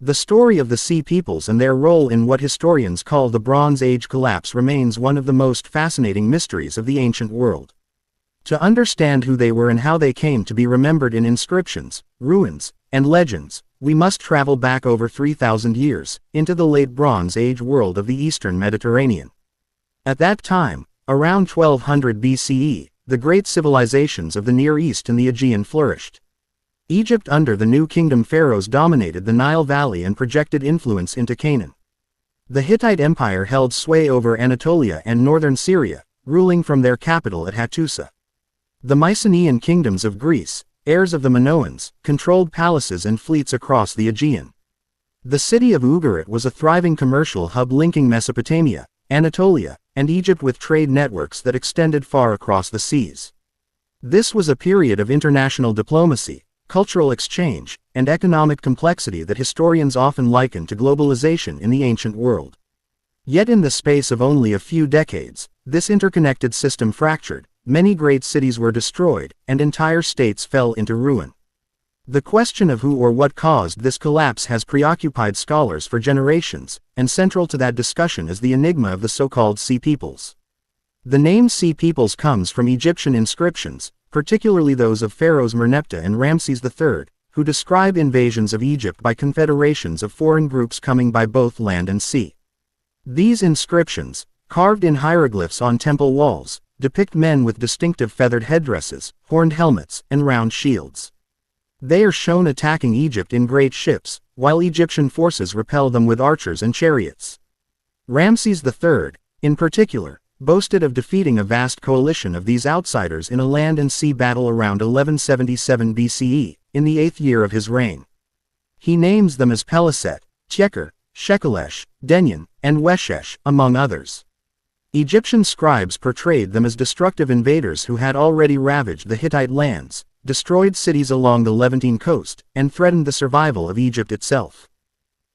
The story of the Sea Peoples and their role in what historians call the Bronze Age collapse remains one of the most fascinating mysteries of the ancient world. To understand who they were and how they came to be remembered in inscriptions, ruins, and legends, we must travel back over 3,000 years, into the late Bronze Age world of the Eastern Mediterranean. At that time, around 1200 BCE, the great civilizations of the Near East and the Aegean flourished. Egypt under the New Kingdom pharaohs dominated the Nile Valley and projected influence into Canaan. The Hittite Empire held sway over Anatolia and northern Syria, ruling from their capital at Hattusa. The Mycenaean kingdoms of Greece, heirs of the Minoans, controlled palaces and fleets across the Aegean. The city of Ugarit was a thriving commercial hub linking Mesopotamia, Anatolia, and Egypt with trade networks that extended far across the seas. This was a period of international diplomacy, cultural exchange, and economic complexity that historians often liken to globalization in the ancient world. Yet in the space of only a few decades, this interconnected system fractured, many great cities were destroyed, and entire states fell into ruin. The question of who or what caused this collapse has preoccupied scholars for generations, and central to that discussion is the enigma of the so-called Sea Peoples. The name Sea Peoples comes from Egyptian inscriptions, particularly those of pharaohs Merneptah and Ramses III, who describe invasions of Egypt by confederations of foreign groups coming by both land and sea. These inscriptions, carved in hieroglyphs on temple walls, depict men with distinctive feathered headdresses, horned helmets, and round shields. They are shown attacking Egypt in great ships, while Egyptian forces repel them with archers and chariots. Ramses III, in particular, boasted of defeating a vast coalition of these outsiders in a land and sea battle around 1177 BCE, in the 8th year of his reign. He names them as Peliset, Tjeker, Shekelesh, Denyen, and Weshesh, among others. Egyptian scribes portrayed them as destructive invaders who had already ravaged the Hittite lands, destroyed cities along the Levantine coast, and threatened the survival of Egypt itself.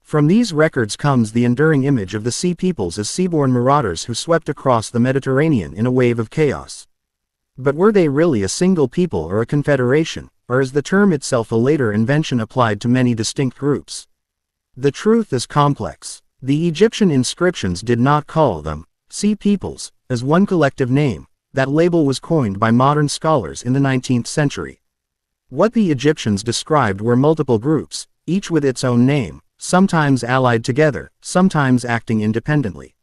From these records comes the enduring image of the Sea Peoples as seaborne marauders who swept across the Mediterranean in a wave of chaos. But were they really a single people or a confederation, or is the term itself a later invention applied to many distinct groups? The truth is complex. The Egyptian inscriptions did not call them Sea Peoples as one collective name. That label was coined by modern scholars in the 19th century. What the Egyptians described were multiple groups, each with its own name, sometimes allied together, sometimes acting independently.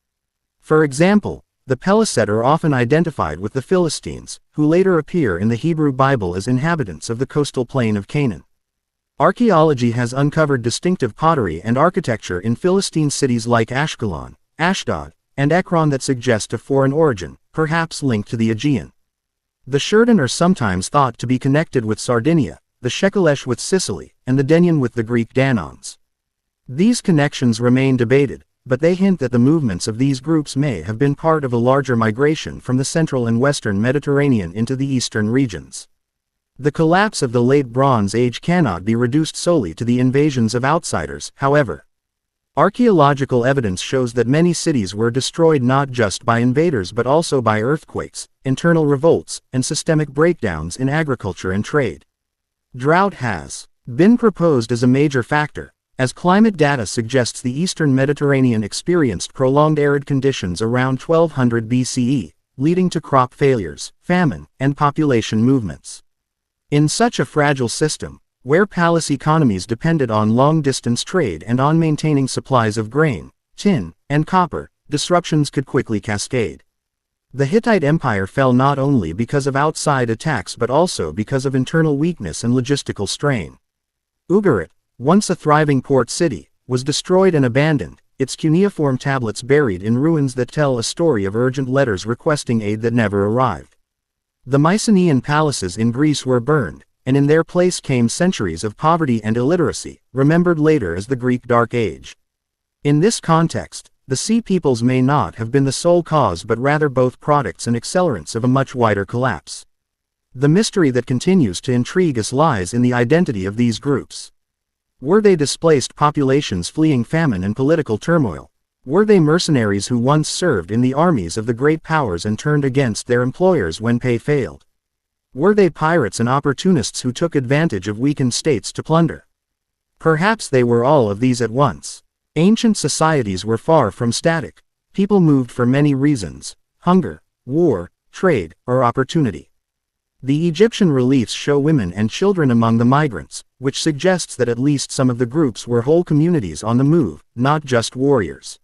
For example, the Peliset are often identified with the Philistines, who later appear in the Hebrew Bible as inhabitants of the coastal plain of Canaan. Archaeology has uncovered distinctive pottery and architecture in Philistine cities like Ashkelon, Ashdod, and Ekron that suggest a foreign origin, perhaps linked to the Aegean. The Shurdan are sometimes thought to be connected with Sardinia, the Shekelesh with Sicily, and the Denyen with the Greek Danons. These connections remain debated, but they hint that the movements of these groups may have been part of a larger migration from the central and western Mediterranean into the eastern regions. The collapse of the Late Bronze Age cannot be reduced solely to the invasions of outsiders, however. Archaeological evidence shows that many cities were destroyed not just by invaders but also by earthquakes, internal revolts, and systemic breakdowns in agriculture and trade. Drought has been proposed as a major factor, as climate data suggests the eastern Mediterranean experienced prolonged arid conditions around 1200 BCE, leading to crop failures, famine, and population movements. In such a fragile system, where palace economies depended on long-distance trade and on maintaining supplies of grain, tin, and copper, disruptions could quickly cascade. The Hittite Empire fell not only because of outside attacks but also because of internal weakness and logistical strain. Ugarit, once a thriving port city, was destroyed and abandoned, its cuneiform tablets buried in ruins that tell a story of urgent letters requesting aid that never arrived. The Mycenaean palaces in Greece were burned, and in their place came centuries of poverty and illiteracy, remembered later as the Greek Dark Age. In this context, the Sea Peoples may not have been the sole cause but rather both products and accelerants of a much wider collapse. The mystery that continues to intrigue us lies in the identity of these groups. Were they displaced populations fleeing famine and political turmoil? Were they mercenaries who once served in the armies of the great powers and turned against their employers when pay failed? Were they pirates and opportunists who took advantage of weakened states to plunder? Perhaps they were all of these at once. Ancient societies were far from static. People moved for many reasons: hunger, war, trade, or opportunity. The Egyptian reliefs show women and children among the migrants, which suggests that at least some of the groups were whole communities on the move, not just warriors.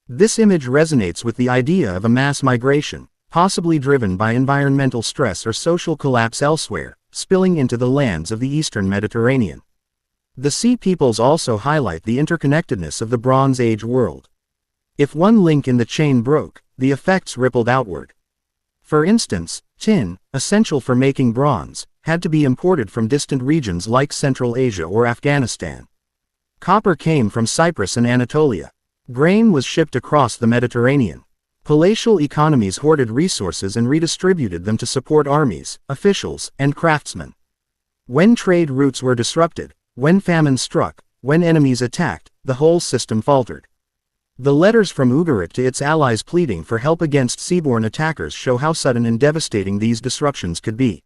This image resonates with the idea of a mass migration, possibly driven by environmental stress or social collapse elsewhere, spilling into the lands of the eastern Mediterranean. The Sea Peoples also highlight the interconnectedness of the Bronze Age world. If one link in the chain broke, the effects rippled outward. For instance, tin, essential for making bronze, had to be imported from distant regions like Central Asia or Afghanistan. Copper came from Cyprus and Anatolia. Grain was shipped across the Mediterranean. Palatial economies hoarded resources and redistributed them to support armies, officials, and craftsmen. When trade routes were disrupted, when famine struck, when enemies attacked, the whole system faltered. The letters from Ugarit to its allies pleading for help against seaborne attackers show how sudden and devastating these disruptions could be.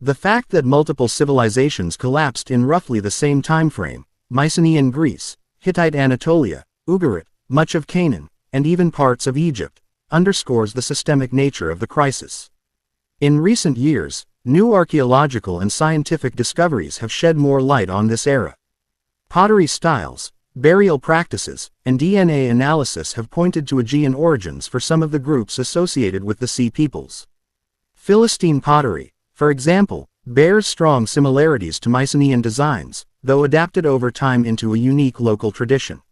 The fact that multiple civilizations collapsed in roughly the same time frame, Mycenae in Greece, Hittite Anatolia, Ugarit, much of Canaan, and even parts of Egypt, underscores the systemic nature of the crisis. In recent years, new archaeological and scientific discoveries have shed more light on this era. Pottery styles, burial practices, and DNA analysis have pointed to Aegean origins for some of the groups associated with the Sea Peoples. Philistine pottery, for example, bears strong similarities to Mycenaean designs, though adapted over time into a unique local tradition.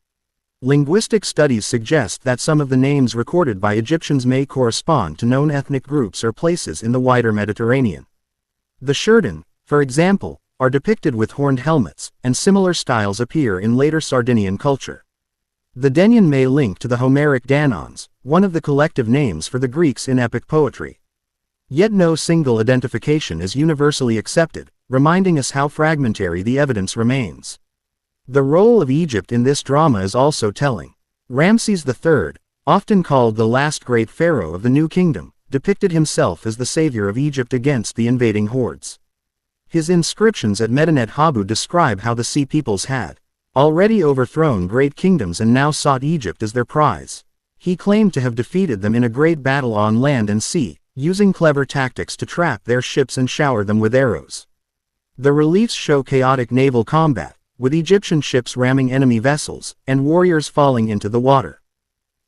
Linguistic studies suggest that some of the names recorded by Egyptians may correspond to known ethnic groups or places in the wider Mediterranean. The Shurdan, for example, are depicted with horned helmets, and similar styles appear in later Sardinian culture. The Denyen may link to the Homeric Danons, one of the collective names for the Greeks in epic poetry. Yet no single identification is universally accepted, reminding us how fragmentary the evidence remains. The role of Egypt in this drama is also telling. Ramses III, often called the last great pharaoh of the New Kingdom, depicted himself as the savior of Egypt against the invading hordes. His inscriptions at Medinet Habu describe how the Sea Peoples had already overthrown great kingdoms and now sought Egypt as their prize. He claimed to have defeated them in a great battle on land and sea, using clever tactics to trap their ships and shower them with arrows. The reliefs show chaotic naval combat, with Egyptian ships ramming enemy vessels, and warriors falling into the water.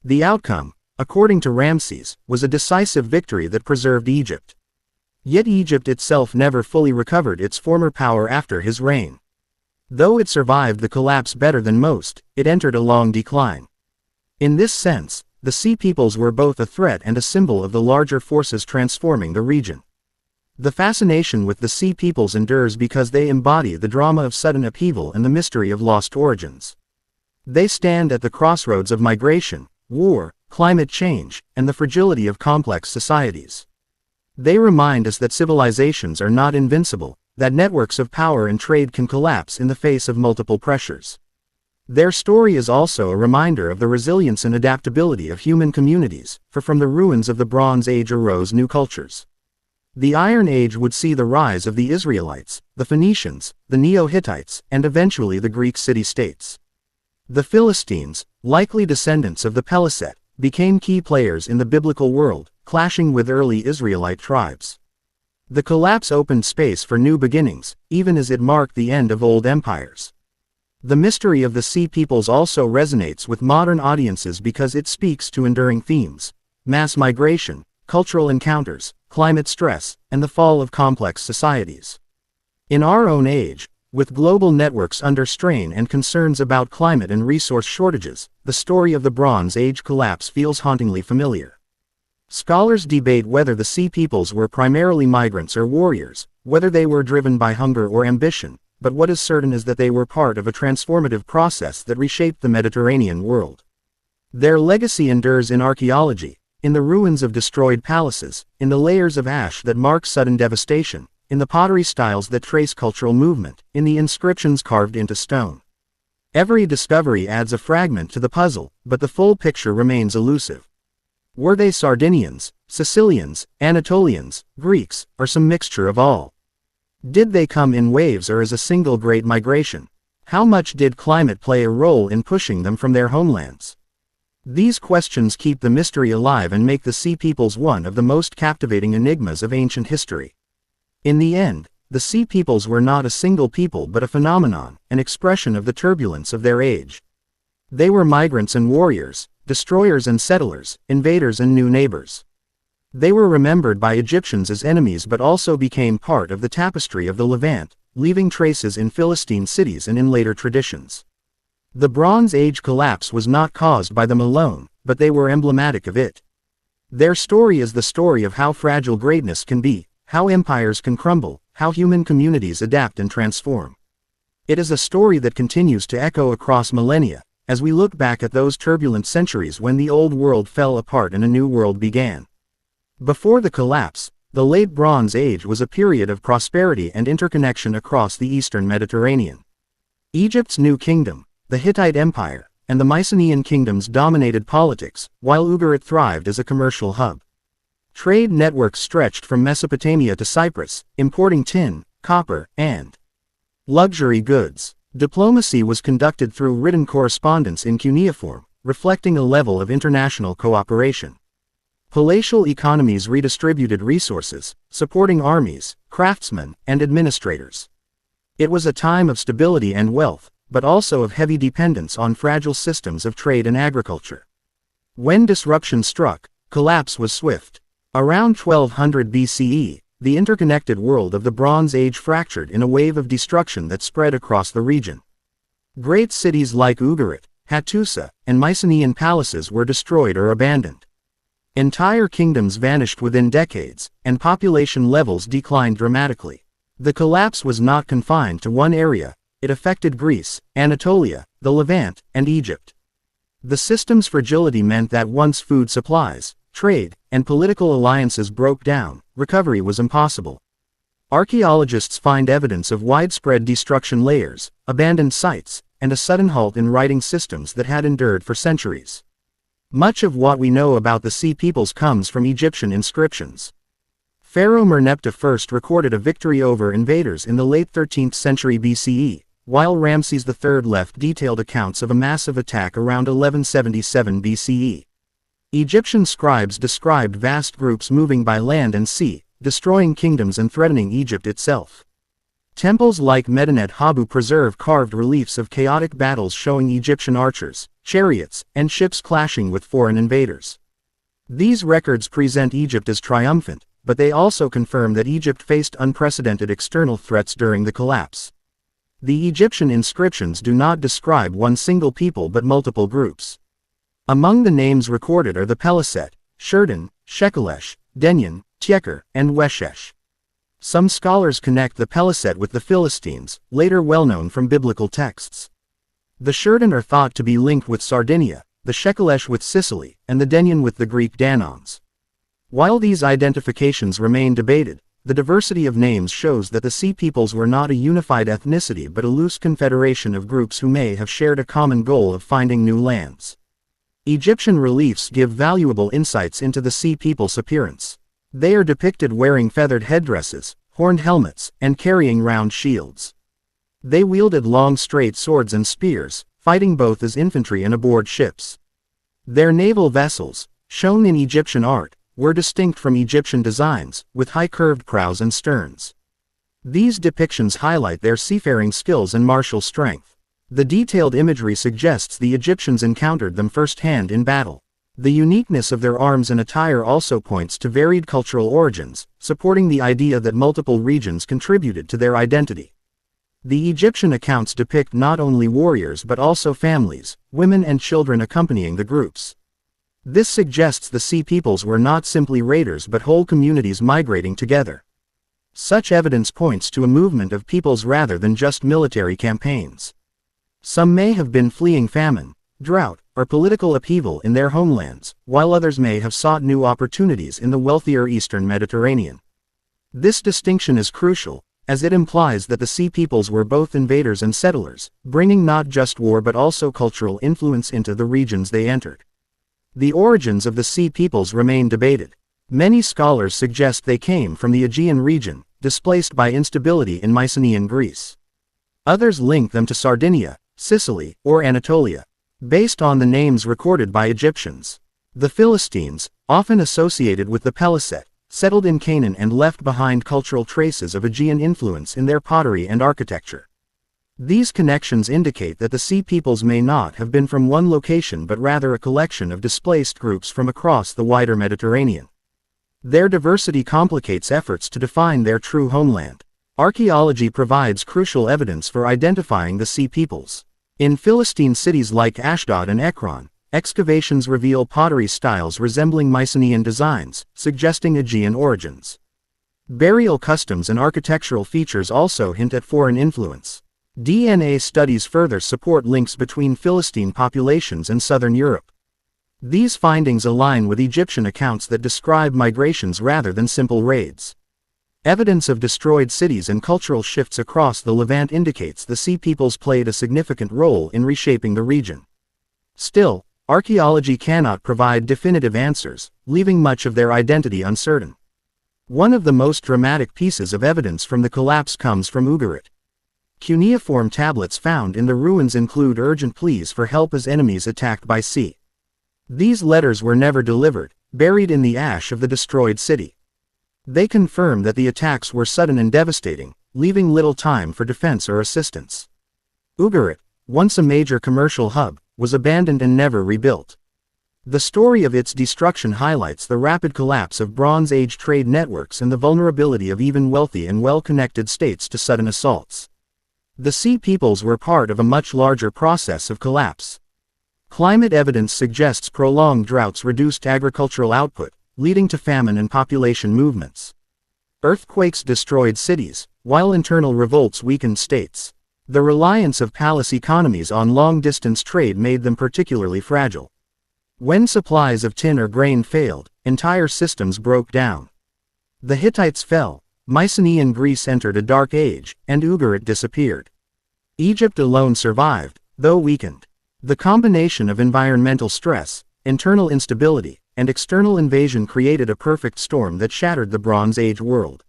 The outcome, according to Ramses, was a decisive victory that preserved Egypt. Yet Egypt itself never fully recovered its former power after his reign. Though it survived the collapse better than most, it entered a long decline. In this sense, the Sea Peoples were both a threat and a symbol of the larger forces transforming the region. The fascination with the Sea Peoples endures because they embody the drama of sudden upheaval and the mystery of lost origins. They stand at the crossroads of migration, war, climate change, and the fragility of complex societies. They remind us that civilizations are not invincible, that networks of power and trade can collapse in the face of multiple pressures. Their story is also a reminder of the resilience and adaptability of human communities, for from the ruins of the Bronze Age arose new cultures. The Iron Age would see the rise of the Israelites, the Phoenicians, the Neo-Hittites, and eventually the Greek city-states. The Philistines, likely descendants of the Peliset, became key players in the biblical world, clashing with early Israelite tribes. The collapse opened space for new beginnings, even as it marked the end of old empires. The mystery of the Sea Peoples also resonates with modern audiences because it speaks to enduring themes: mass migration, cultural encounters, climate stress, and the fall of complex societies. In our own age, with global networks under strain and concerns about climate and resource shortages, the story of the Bronze Age collapse feels hauntingly familiar. Scholars debate whether the Sea Peoples were primarily migrants or warriors, whether they were driven by hunger or ambition, but what is certain is that they were part of a transformative process that reshaped the Mediterranean world. Their legacy endures in archaeology, in the ruins of destroyed palaces, in the layers of ash that mark sudden devastation, in the pottery styles that trace cultural movement, in the inscriptions carved into stone. Every discovery adds a fragment to the puzzle, but the full picture remains elusive. Were they Sardinians, Sicilians, Anatolians, Greeks, or some mixture of all? Did they come in waves or as a single great migration? How much did climate play a role in pushing them from their homelands? These questions keep the mystery alive and make the Sea Peoples one of the most captivating enigmas of ancient history. In the end, the Sea Peoples were not a single people but a phenomenon, an expression of the turbulence of their age. They were migrants and warriors, destroyers and settlers, invaders and new neighbors. They were remembered by Egyptians as enemies but also became part of the tapestry of the Levant, leaving traces in Philistine cities and in later traditions. The Bronze Age collapse was not caused by them alone, but they were emblematic of it. Their story is the story of how fragile greatness can be, how empires can crumble, how human communities adapt and transform. It is a story that continues to echo across millennia, as we look back at those turbulent centuries when the old world fell apart and a new world began. Before the collapse, the Late Bronze Age was a period of prosperity and interconnection across the eastern Mediterranean. Egypt's New Kingdom, the Hittite Empire, and the Mycenaean kingdoms dominated politics, while Ugarit thrived as a commercial hub. Trade networks stretched from Mesopotamia to Cyprus, importing tin, copper, and luxury goods. Diplomacy was conducted through written correspondence in cuneiform, reflecting a level of international cooperation. Palatial economies redistributed resources, supporting armies, craftsmen, and administrators. It was a time of stability and wealth, but also of heavy dependence on fragile systems of trade and agriculture. When disruption struck, collapse was swift. Around 1200 BCE, the interconnected world of the Bronze Age fractured in a wave of destruction that spread across the region. Great cities like Ugarit, Hattusa, and Mycenaean palaces were destroyed or abandoned. Entire kingdoms vanished within decades, and population levels declined dramatically. The collapse was not confined to one area, it affected Greece, Anatolia, the Levant, and Egypt. The system's fragility meant that once food supplies, trade, and political alliances broke down, recovery was impossible. Archaeologists find evidence of widespread destruction layers, abandoned sites, and a sudden halt in writing systems that had endured for centuries. Much of what we know about the Sea Peoples comes from Egyptian inscriptions. Pharaoh Merneptah I recorded a victory over invaders in the late 13th century BCE, while Ramses III left detailed accounts of a massive attack around 1177 BCE. Egyptian scribes described vast groups moving by land and sea, destroying kingdoms and threatening Egypt itself. Temples like Medinet Habu preserve carved reliefs of chaotic battles showing Egyptian archers, chariots, and ships clashing with foreign invaders. These records present Egypt as triumphant, but they also confirm that Egypt faced unprecedented external threats during the collapse. The Egyptian inscriptions do not describe one single people but multiple groups. Among the names recorded are the Peliset, Shurdan, Shekelesh, Denyen, Tjeker, and Weshesh. Some scholars connect the Peliset with the Philistines, later well known from biblical texts. The Shurdan are thought to be linked with Sardinia, the Shekelesh with Sicily, and the Denyen with the Greek Danons. While these identifications remain debated, the diversity of names shows that the Sea Peoples were not a unified ethnicity but a loose confederation of groups who may have shared a common goal of finding new lands. Egyptian reliefs give valuable insights into the Sea Peoples' appearance. They are depicted wearing feathered headdresses, horned helmets, and carrying round shields. They wielded long straight swords and spears, fighting both as infantry and aboard ships. Their naval vessels, shown in Egyptian art, were distinct from Egyptian designs, with high curved prows and sterns. These depictions highlight their seafaring skills and martial strength. The detailed imagery suggests the Egyptians encountered them firsthand in battle. The uniqueness of their arms and attire also points to varied cultural origins, supporting the idea that multiple regions contributed to their identity. The Egyptian accounts depict not only warriors but also families, women and children accompanying the groups. This suggests the Sea Peoples were not simply raiders but whole communities migrating together. Such evidence points to a movement of peoples rather than just military campaigns. Some may have been fleeing famine, drought, or political upheaval in their homelands, while others may have sought new opportunities in the wealthier eastern Mediterranean. This distinction is crucial, as it implies that the Sea Peoples were both invaders and settlers, bringing not just war but also cultural influence into the regions they entered. The origins of the Sea Peoples remain debated. Many scholars suggest they came from the Aegean region, displaced by instability in Mycenaean Greece. Others link them to Sardinia, Sicily, or Anatolia, based on the names recorded by Egyptians. The Philistines, often associated with the Peliset, settled in Canaan and left behind cultural traces of Aegean influence in their pottery and architecture. These connections indicate that the Sea Peoples may not have been from one location but rather a collection of displaced groups from across the wider Mediterranean. Their diversity complicates efforts to define their true homeland. Archaeology provides crucial evidence for identifying the Sea Peoples. In Philistine cities like Ashdod and Ekron, excavations reveal pottery styles resembling Mycenaean designs, suggesting Aegean origins. Burial customs and architectural features also hint at foreign influence. DNA studies further support links between Philistine populations and southern Europe. These findings align with Egyptian accounts that describe migrations rather than simple raids. Evidence of destroyed cities and cultural shifts across the Levant indicates the Sea Peoples played a significant role in reshaping the region. Still, archaeology cannot provide definitive answers, leaving much of their identity uncertain. One of the most dramatic pieces of evidence from the collapse comes from Ugarit. Cuneiform tablets found in the ruins include urgent pleas for help as enemies attacked by sea. These letters were never delivered, buried in the ash of the destroyed city. They confirm that the attacks were sudden and devastating, leaving little time for defense or assistance. Ugarit, once a major commercial hub, was abandoned and never rebuilt. The story of its destruction highlights the rapid collapse of Bronze Age trade networks and the vulnerability of even wealthy and well-connected states to sudden assaults. The Sea Peoples were part of a much larger process of collapse. Climate evidence suggests prolonged droughts reduced agricultural output, leading to famine and population movements. Earthquakes destroyed cities, while internal revolts weakened states. The reliance of palace economies on long-distance trade made them particularly fragile. When supplies of tin or grain failed, entire systems broke down. The Hittites fell, Mycenaean Greece entered a dark age, and Ugarit disappeared. Egypt alone survived, though weakened. The combination of environmental stress, internal instability, and external invasion created a perfect storm that shattered the Bronze Age world.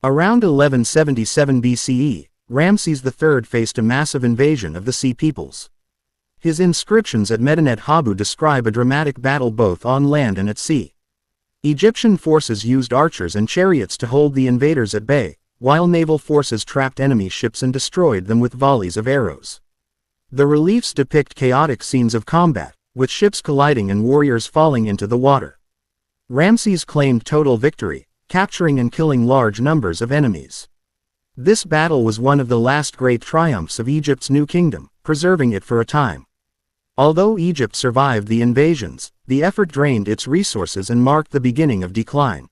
Around 1177 BCE, Ramses III faced a massive invasion of the Sea Peoples. His inscriptions at Medinet Habu describe a dramatic battle both on land and at sea. Egyptian forces used archers and chariots to hold the invaders at bay, while naval forces trapped enemy ships and destroyed them with volleys of arrows. The reliefs depict chaotic scenes of combat, with ships colliding and warriors falling into the water. Ramses claimed total victory, capturing and killing large numbers of enemies. This battle was one of the last great triumphs of Egypt's new kingdom, preserving it for a time. Although Egypt survived the invasions, the effort drained its resources and marked the beginning of decline.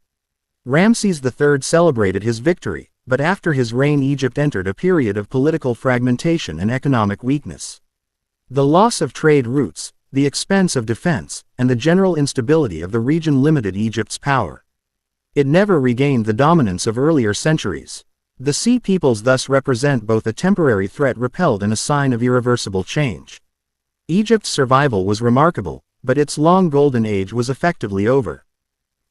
Ramses III celebrated his victory, but after his reign Egypt entered a period of political fragmentation and economic weakness. The loss of trade routes, the expense of defense, and the general instability of the region limited Egypt's power. It never regained the dominance of earlier centuries. The Sea Peoples thus represent both a temporary threat repelled and a sign of irreversible change. Egypt's survival was remarkable, but its long golden age was effectively over.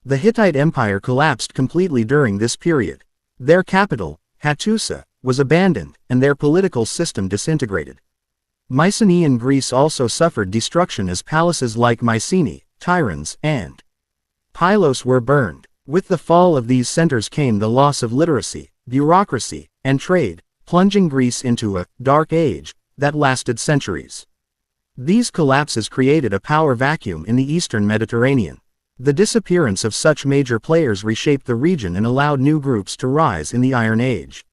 The Hittite Empire collapsed completely during this period. Their capital, Hattusa, was abandoned, and their political system disintegrated. Mycenaean Greece also suffered destruction as palaces like Mycenae, Tiryns, and Pylos were burned. With the fall of these centers came the loss of literacy, bureaucracy, and trade, plunging Greece into a dark age that lasted centuries. These collapses created a power vacuum in the eastern Mediterranean. The disappearance of such major players reshaped the region and allowed new groups to rise in the Iron Age.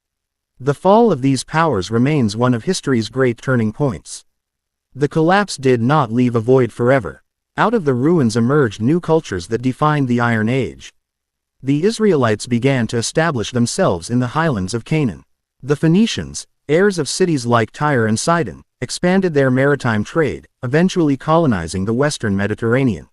The fall of these powers remains one of history's great turning points. The collapse did not leave a void forever. Out of the ruins emerged new cultures that defined the Iron Age. The Israelites began to establish themselves in the highlands of Canaan. The Phoenicians, heirs of cities like Tyre and Sidon, expanded their maritime trade, eventually colonizing the western Mediterranean.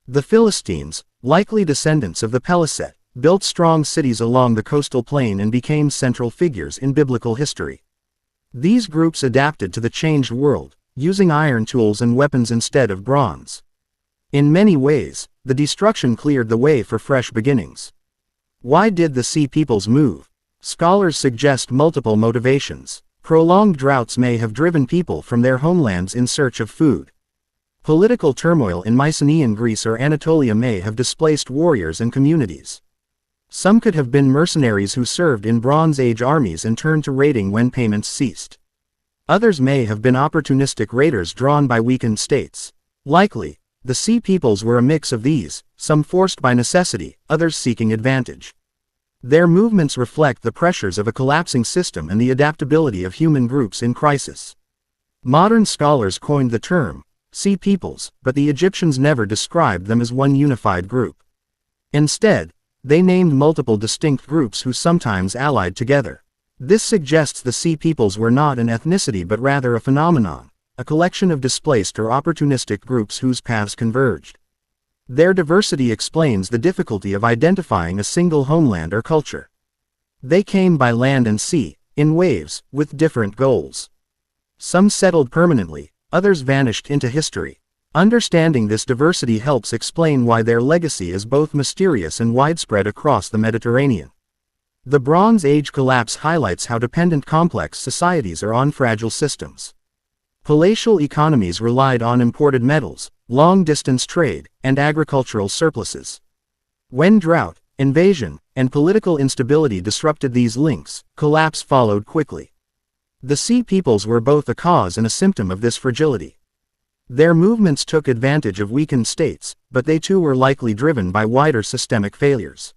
The Philistines, likely descendants of the Peliset, built strong cities along the coastal plain and became central figures in biblical history. These groups adapted to the changed world, using iron tools and weapons instead of bronze. In many ways, the destruction cleared the way for fresh beginnings. Why did the Sea Peoples move? Scholars suggest multiple motivations. Prolonged droughts may have driven people from their homelands in search of food. Political turmoil in Mycenaean Greece or Anatolia may have displaced warriors and communities. Some could have been mercenaries who served in Bronze Age armies and turned to raiding when payments ceased. Others may have been opportunistic raiders drawn by weakened states. Likely, the Sea Peoples were a mix of these, some forced by necessity, others seeking advantage. Their movements reflect the pressures of a collapsing system and the adaptability of human groups in crisis. Modern scholars coined the term Sea Peoples, but the Egyptians never described them as one unified group. Instead, they named multiple distinct groups who sometimes allied together. This suggests the Sea Peoples were not an ethnicity but rather a phenomenon, a collection of displaced or opportunistic groups whose paths converged. Their diversity explains the difficulty of identifying a single homeland or culture. They came by land and sea, in waves, with different goals. Some settled permanently, others vanished into history. Understanding this diversity helps explain why their legacy is both mysterious and widespread across the Mediterranean. The Bronze Age collapse highlights how dependent complex societies are on fragile systems. Palatial economies relied on imported metals, long-distance trade, and agricultural surpluses. When drought, invasion, and political instability disrupted these links, collapse followed quickly. The Sea Peoples were both a cause and a symptom of this fragility. Their movements took advantage of weakened states, but they too were likely driven by wider systemic failures.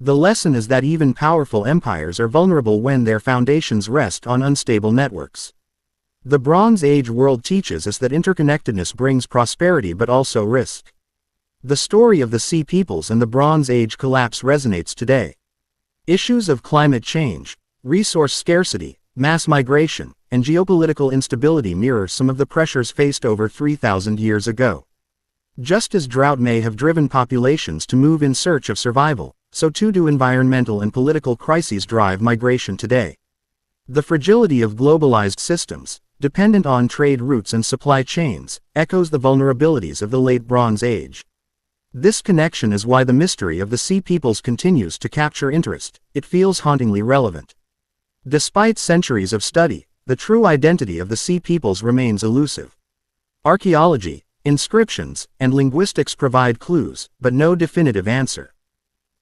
The lesson is that even powerful empires are vulnerable when their foundations rest on unstable networks. The Bronze Age world teaches us that interconnectedness brings prosperity but also risk. The story of the Sea Peoples and the Bronze Age collapse resonates today. Issues of climate change, resource scarcity, mass migration, and geopolitical instability mirror some of the pressures faced over 3,000 years ago. Just as drought may have driven populations to move in search of survival, so too do environmental and political crises drive migration today. The fragility of globalized systems, dependent on trade routes and supply chains, echoes the vulnerabilities of the late Bronze Age. This connection is why the mystery of the Sea Peoples continues to capture interest. It feels hauntingly relevant. Despite centuries of study, the true identity of the Sea Peoples remains elusive. Archaeology, inscriptions, and linguistics provide clues, but no definitive answer.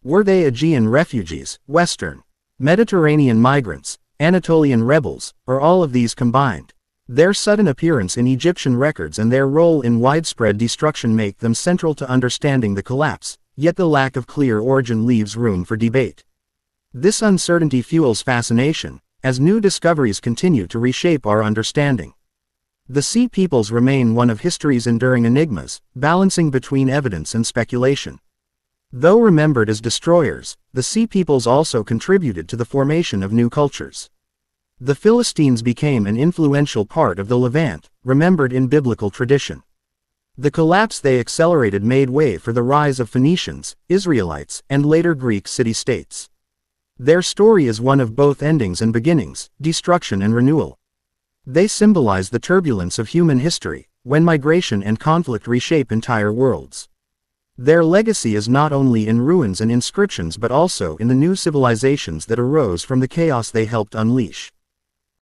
Were they Aegean refugees, Western, Mediterranean migrants, Anatolian rebels, or all of these combined? Their sudden appearance in Egyptian records and their role in widespread destruction make them central to understanding the collapse, yet the lack of clear origin leaves room for debate. This uncertainty fuels fascination, as new discoveries continue to reshape our understanding. The Sea Peoples remain one of history's enduring enigmas, balancing between evidence and speculation. Though remembered as destroyers, the Sea Peoples also contributed to the formation of new cultures. The Philistines became an influential part of the Levant, remembered in biblical tradition. The collapse they accelerated made way for the rise of Phoenicians, Israelites, and later Greek city-states. Their story is one of both endings and beginnings, destruction and renewal. They symbolize the turbulence of human history, when migration and conflict reshape entire worlds. Their legacy is not only in ruins and inscriptions but also in the new civilizations that arose from the chaos they helped unleash.